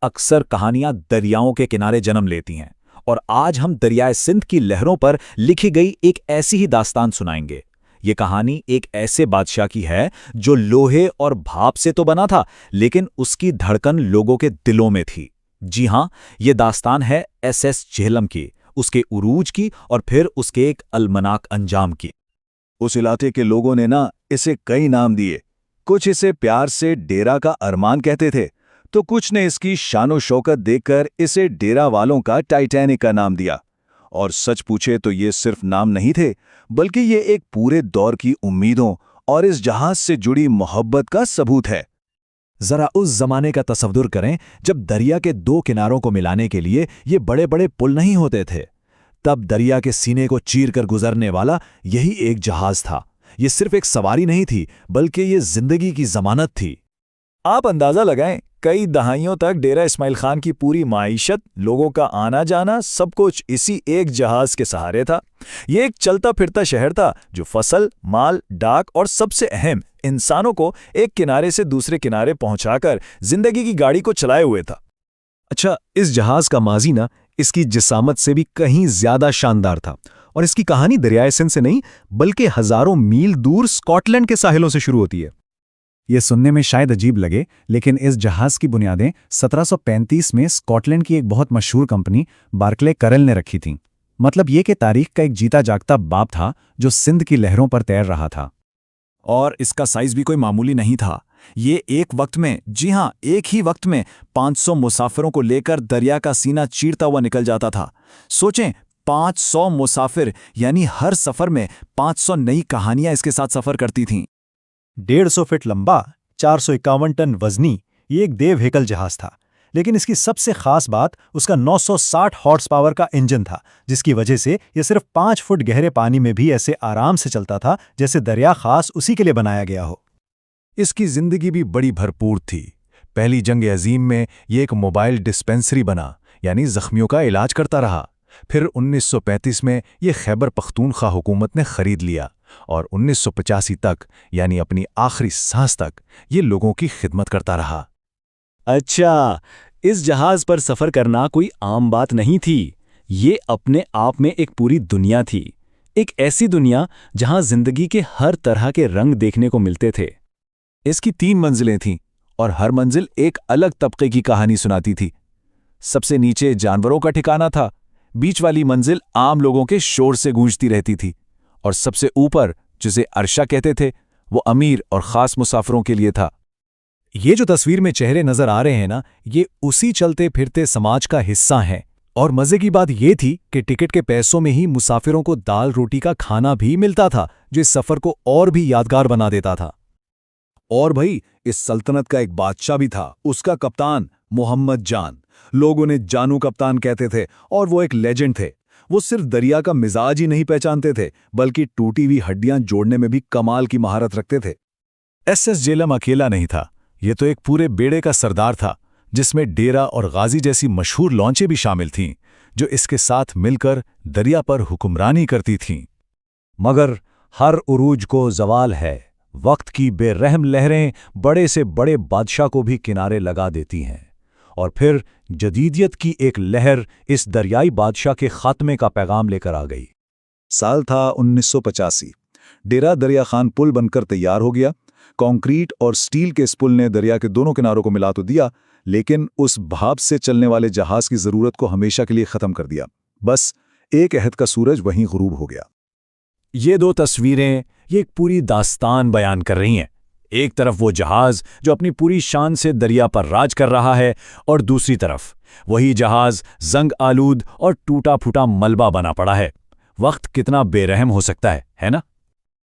अक्सर कहानियां दरियाओं के किनारे जन्म लेती हैं और आज हम दरियाए सिंध की लहरों पर लिखी गई एक ऐसी ही दास्तान सुनाएंगे। ये कहानी एक ऐसे बादशाह की है जो लोहे और भाप से तो बना था, लेकिन उसकी धड़कन लोगों के दिलों में थी। जी हां, ये दास्तान है एसएस झेलम की, उसके उरूज की और फिर उसके एक अलमनाक अंजाम की। उस इलाके के लोगों ने ना इसे कई नाम दिए। कुछ इसे प्यार से डेरा का अरमान कहते थे, तो कुछ ने इसकी शानो शौकत देखकर इसे डेरा वालों का टाइटैनिक का नाम दिया। और सच पूछे तो ये सिर्फ नाम नहीं थे, बल्कि ये एक पूरे दौर की उम्मीदों और इस जहाज से जुड़ी मोहब्बत का सबूत है। जरा उस जमाने का तस्वुर करें जब दरिया के दो किनारों को मिलाने के लिए ये बड़े बड़े पुल नहीं होते थे। तब दरिया के सीने को चीर कर गुजरने वाला यही एक जहाज था। ये सिर्फ एक सवारी नहीं थी, बल्कि ये जिंदगी की जमानत थी। आप अंदाजा लगाएं, कई दहाइयों तक डेरा इस्माइल खान की पूरी माईशत, लोगों का आना जाना, सब कुछ इसी एक जहाज के सहारे था। ये एक चलता फिरता शहर था जो फसल, माल, डाक और सबसे अहम इंसानों को एक किनारे से दूसरे किनारे पहुंचाकर जिंदगी की गाड़ी को चलाए हुए था। अच्छा, इस जहाज का माजी ना इसकी जिसामत से भी कहीं ज्यादा शानदार था। और इसकी कहानी दरियाए सिंध से नहीं, बल्कि हजारों मील दूर स्कॉटलैंड के साहिलों से शुरू होती है। ये सुनने में शायद अजीब लगे, लेकिन इस जहाज की बुनियादें 1735 में स्कॉटलैंड की एक बहुत मशहूर कंपनी बार्कले करल ने रखी थीं। मतलब ये कि तारीख का एक जीता जागता बाप था जो सिंध की लहरों पर तैर रहा था। और इसका साइज भी कोई मामूली नहीं था। ये एक वक्त में, जी हां, एक ही वक्त में 500 मुसाफिरों को लेकर दरिया का सीना चीरता हुआ निकल जाता था। सोचें, 500 मुसाफिर, यानी हर सफर में 500 नई कहानियां इसके साथ सफर करती थीं। 150 फीट लंबा, 451 टन वजनी, ये एक देव हेकल जहाज था। लेकिन इसकी सबसे खास बात उसका 960 हॉर्स पावर का इंजन था, जिसकी वजह से यह सिर्फ 5 फुट गहरे पानी में भी ऐसे आराम से चलता था जैसे दरिया खास उसी के लिए बनाया गया हो। इसकी जिंदगी भी बड़ी भरपूर थी। पहली जंग अजीम में ये एक मोबाइल डिस्पेंसरी बना, यानी जख्मियों का इलाज करता रहा। फिर 1935 में ये खैबर पख्तूनख्वा हुकूमत ने खरीद लिया और 1985 तक, यानी अपनी आखिरी सांस तक, ये लोगों की खिदमत करता रहा। अच्छा, इस जहाज पर सफर करना कोई आम बात नहीं थी। ये अपने आप में एक पूरी दुनिया थी। एक ऐसी दुनिया जहां जिंदगी के हर तरह के रंग देखने को मिलते थे। इसकी 3 मंजिलें थीं और हर मंजिल एक अलग तबके की कहानी सुनाती थी। सबसे नीचे जानवरों का ठिकाना था, बीच वाली मंजिल आम लोगों के शोर से गूंजती रहती थी, और सबसे ऊपर, जिसे अर्शा कहते थे, वो अमीर और खास मुसाफिरों के लिए था। ये जो तस्वीर में चेहरे नजर आ रहे हैं ना, ये उसी चलते फिरते समाज का हिस्सा हैं। और मजे की बात ये थी कि टिकट के पैसों में ही मुसाफिरों को दाल रोटी का खाना भी मिलता था, जो इस सफर को और भी यादगार बना देता था। और भाई, इस सल्तनत का एक बादशाह भी था, उसका कप्तान मोहम्मद जान। लोग उन्हें जानू कप्तान कहते थे और वो एक लेजेंड थे। वो सिर्फ दरिया का मिजाज ही नहीं पहचानते थे, बल्कि टूटी हुई हड्डियां जोड़ने में भी कमाल की महारत रखते थे। एसएस झेलम अकेला नहीं था, ये तो एक पूरे बेड़े का सरदार था, जिसमें डेरा और गाजी जैसी मशहूर लॉन्चें भी शामिल थीं, जो इसके साथ मिलकर दरिया पर हुक्मरानी करती थीं। मगर हर उरूज को जवाल है। वक्त की बेरहम लहरें बड़े से बड़े बादशाह को भी किनारे लगा देती हैं। और फिर जदीदियत की एक लहर इस दरियाई बादशाह के खात्मे का पैगाम लेकर आ गई। साल था 1985। डेरा दरिया खान पुल बनकर तैयार हो गया। कंक्रीट और स्टील के इस पुल ने दरिया के दोनों किनारों को मिला तो दिया, लेकिन उस भाप से चलने वाले जहाज की जरूरत को हमेशा के लिए खत्म कर दिया। बस एक अहद का सूरज वहीं गुरूब हो गया। ये दो तस्वीरें ये एक पूरी दास्तान बयान कर रही हैं। एक तरफ वो जहाज जो अपनी पूरी शान से दरिया पर राज कर रहा है, और दूसरी तरफ वही जहाज जंग आलूद और टूटा फूटा मलबा बना पड़ा है। वक्त कितना बेरहम हो सकता है ना?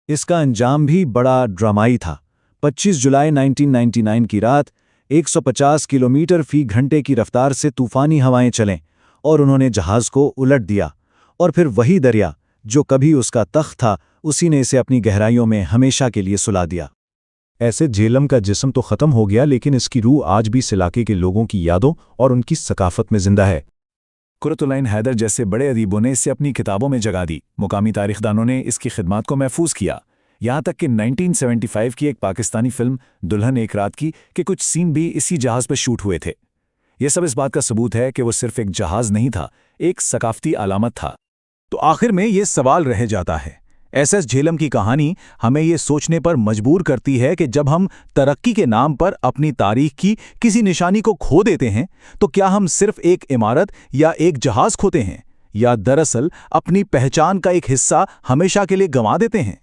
इसका अंजाम भी बड़ा ड्रामाई था। 25 जुलाई 1999 की रात 150 किलोमीटर फी घंटे की रफ्तार से तूफानी हवाएं चलें और उन्होंने जहाज को उलट दिया। और फिर वही दरिया जो कभी उसका तख्त था, उसी ने इसे अपनी गहराइयों में हमेशा के लिए सुला दिया। ऐसे झेलम का जिस्म तो खत्म हो गया, लेकिन इसकी रूह आज भी इस इलाके के लोगों की यादों और उनकी सकाफत में जिंदा है। कुरतुलैन हैदर जैसे बड़े अदीबों ने इसे अपनी किताबों में जगह दी। मुकामी तारीखदानों ने इसकी खिदमत को महफूज किया। यहाँ तक कि 1975 की एक पाकिस्तानी फिल्म दुल्हन एक रात की के कुछ सीन भी इसी जहाज पर शूट हुए थे। ये सब इस बात का सबूत है कि वो सिर्फ एक जहाज नहीं था, एक सकाफती अलामत था। तो आखिर में ये सवाल रह जाता है, एसएस झेलम की कहानी हमें ये सोचने पर मजबूर करती है कि जब हम तरक्की के नाम पर अपनी तारीख की किसी निशानी को खो देते हैं, तो क्या हम सिर्फ एक इमारत या एक जहाज खोते हैं, या दरअसल अपनी पहचान का एक हिस्सा हमेशा के लिए गंवा देते हैं।